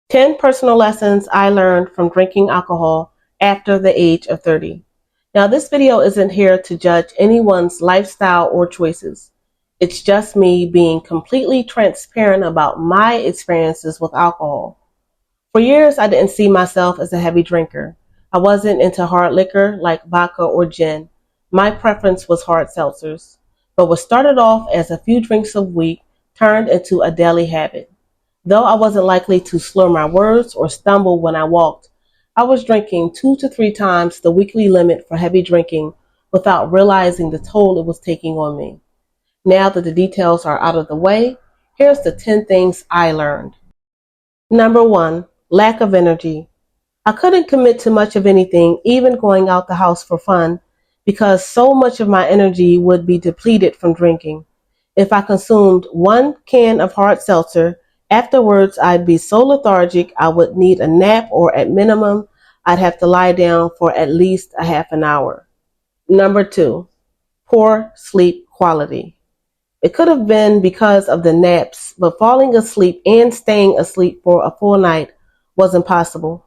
10 personal lessons I learned from drinking alcohol after the age of 30. Now, this video isn't here to judge anyone's lifestyle or choices. It's just me being completely transparent about my experiences with alcohol. For years, I didn't see myself as a heavy drinker. I wasn't into hard liquor like vodka or gin. My preference was hard seltzers. But what started off as a few drinks a week turned into a daily habit. Though I wasn't likely to slur my words or stumble when I walked, I was drinking 2 to 3 times the weekly limit for heavy drinking without realizing the toll it was taking on me. Now that the details are out of the way, here's the 10 things I learned. Number 1, lack of energy. I couldn't commit to much of anything, even going out the house for fun, because so much of my energy would be depleted from drinking. If I consumed 1 can of hard seltzer, afterwards I'd be so lethargic I would need a nap, or at minimum, I'd have to lie down for at least a half an hour. Number 2, poor sleep quality. It could have been because of the naps, but falling asleep and staying asleep for a full night was impossible.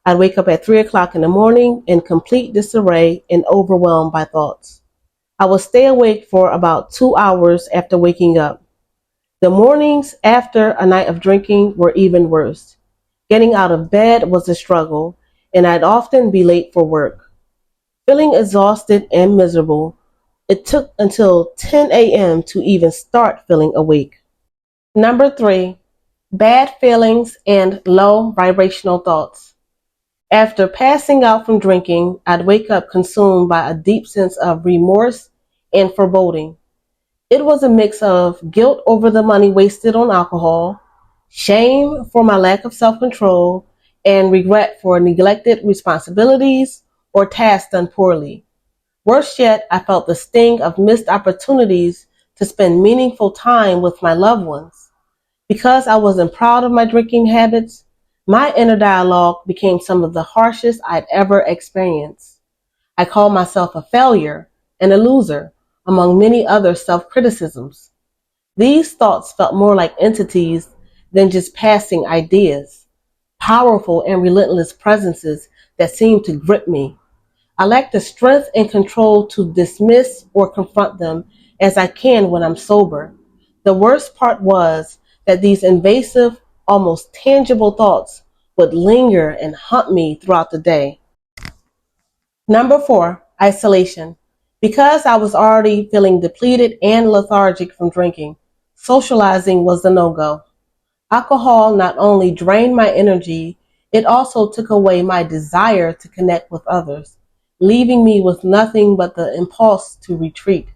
I'd wake up at 3 o'clock in the morning in complete disarray and overwhelmed by thoughts. I would stay awake for about 2 hours after waking up. The mornings after a night of drinking were even worse. Getting out of bed was a struggle, and I'd often be late for work. Feeling exhausted and miserable, it took until 10 a.m. to even start feeling awake. Number 3, bad feelings and low vibrational thoughts. After passing out from drinking, I'd wake up consumed by a deep sense of remorse and foreboding. It was a mix of guilt over the money wasted on alcohol, shame for my lack of self-control, and regret for neglected responsibilities or tasks done poorly. Worse yet, I felt the sting of missed opportunities to spend meaningful time with my loved ones. Because I wasn't proud of my drinking habits, my inner dialogue became some of the harshest I'd ever experienced. I called myself a failure and a loser, among many other self-criticisms. These thoughts felt more like entities than just passing ideas, powerful and relentless presences that seemed to grip me. I lacked the strength and control to dismiss or confront them as I can when I'm sober. The worst part was that these invasive, almost tangible thoughts would linger and haunt me throughout the day. Number 4, isolation. Because I was already feeling depleted and lethargic from drinking, socializing was a no-go. Alcohol not only drained my energy, it also took away my desire to connect with others, leaving me with nothing but the impulse to retreat.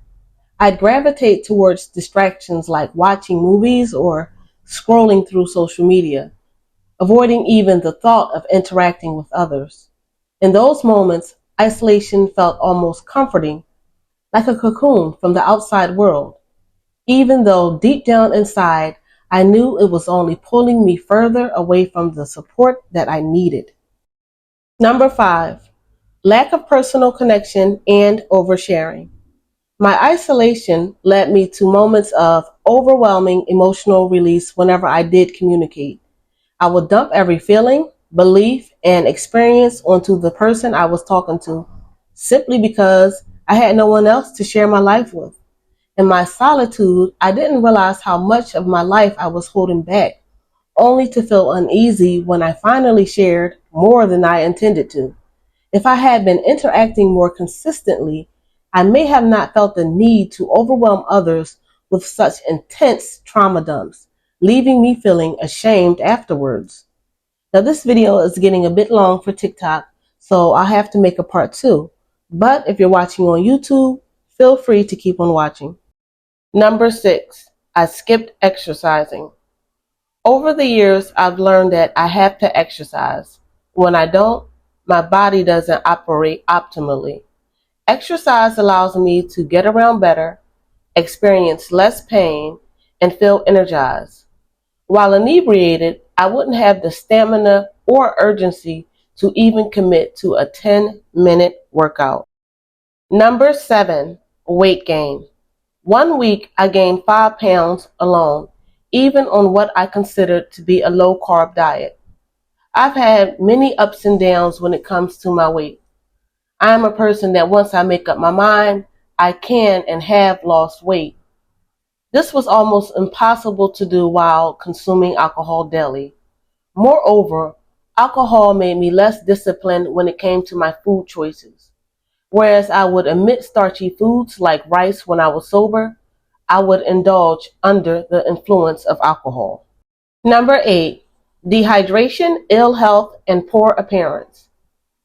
I'd gravitate towards distractions like watching movies or scrolling through social media, avoiding even the thought of interacting with others. In those moments, isolation felt almost comforting, like a cocoon from the outside world, even though deep down inside, I knew it was only pulling me further away from the support that I needed. Number 5, lack of personal connection and oversharing. My isolation led me to moments of overwhelming emotional release whenever I did communicate. I would dump every feeling, belief, and experience onto the person I was talking to, simply because I had no one else to share my life with. In my solitude, I didn't realize how much of my life I was holding back, only to feel uneasy when I finally shared more than I intended to. If I had been interacting more consistently, I may have not felt the need to overwhelm others with such intense trauma dumps, leaving me feeling ashamed afterwards. Now, this video is getting a bit long for TikTok, so I'll have to make a part 2. But if you're watching on YouTube, feel free to keep on watching. Number 6, I skipped exercising. Over the years, I've learned that I have to exercise. When I don't, my body doesn't operate optimally. Exercise allows me to get around better, experience less pain, and feel energized. While inebriated, I wouldn't have the stamina or urgency to even commit to a 10-minute workout. Number 7, weight gain. 1 week, I gained 5 pounds alone, even on what I considered to be a low-carb diet. I've had many ups and downs when it comes to my weight. I am a person that once I make up my mind, I can and have lost weight. This was almost impossible to do while consuming alcohol daily. Moreover, alcohol made me less disciplined when it came to my food choices. Whereas I would omit starchy foods like rice when I was sober, I would indulge under the influence of alcohol. Number 8, dehydration, ill health, and poor appearance.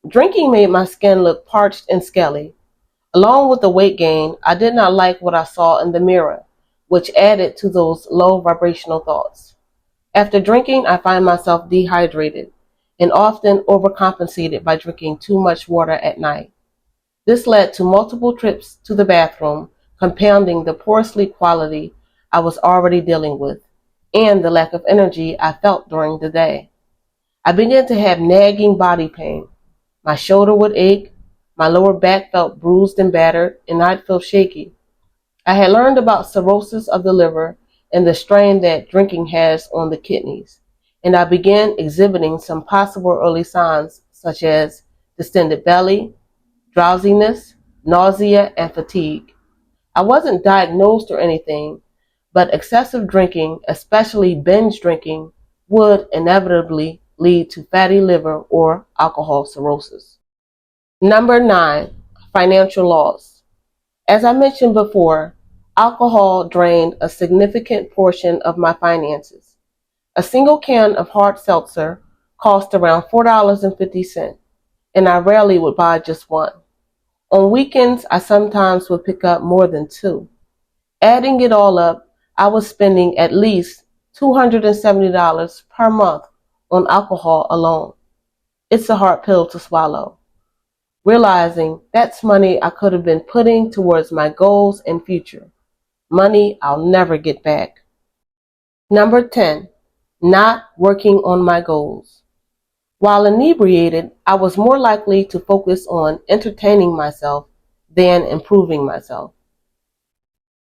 Drinking made my skin look parched and scaly. Along with the weight gain, I did not like what I saw in the mirror, which added to those low vibrational thoughts. After drinking, I find myself dehydrated and often overcompensated by drinking too much water at night. This led to multiple trips to the bathroom, compounding the poor sleep quality I was already dealing with and the lack of energy I felt during the day. I began to have nagging body pain. My shoulder would ache, my lower back felt bruised and battered, and I'd feel shaky. I had learned about cirrhosis of the liver and the strain that drinking has on the kidneys, and I began exhibiting some possible early signs such as distended belly, drowsiness, nausea, and fatigue. I wasn't diagnosed or anything, but excessive drinking, especially binge drinking, would inevitably lead to fatty liver or alcohol cirrhosis. Number 9, financial loss. As I mentioned before, alcohol drained a significant portion of my finances. A single can of hard seltzer cost around $4.50, and I rarely would buy just one. On weekends, I sometimes would pick up more than two. Adding it all up, I was spending at least $270 per month on alcohol alone. It's a hard pill to swallow, realizing that's money I could have been putting towards my goals and future. Money I'll never get back. Number 10, not working on my goals. While inebriated, I was more likely to focus on entertaining myself than improving myself.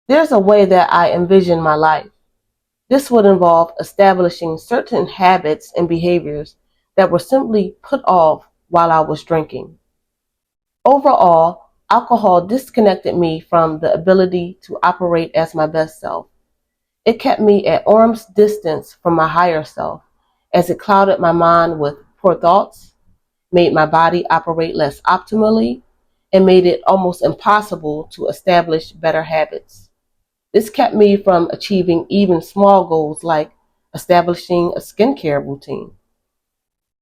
There's a way that I envision my life. This would involve establishing certain habits and behaviors that were simply put off while I was drinking. Overall, alcohol disconnected me from the ability to operate as my best self. It kept me at arm's distance from my higher self, as it clouded my mind with poor thoughts, made my body operate less optimally, and made it almost impossible to establish better habits. This kept me from achieving even small goals like establishing a skincare routine.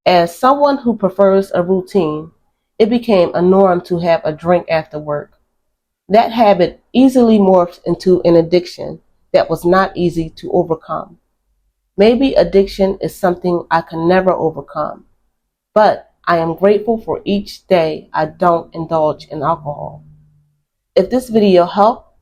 As someone who prefers a routine, it became a norm to have a drink after work. That habit easily morphed into an addiction that was not easy to overcome. Maybe addiction is something I can never overcome, but I am grateful for each day I don't indulge in alcohol. If this video helped,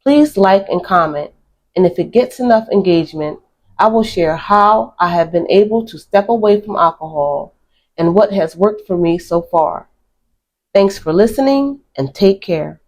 please like and comment, and if it gets enough engagement, I will share how I have been able to step away from alcohol and what has worked for me so far. Thanks for listening, and take care.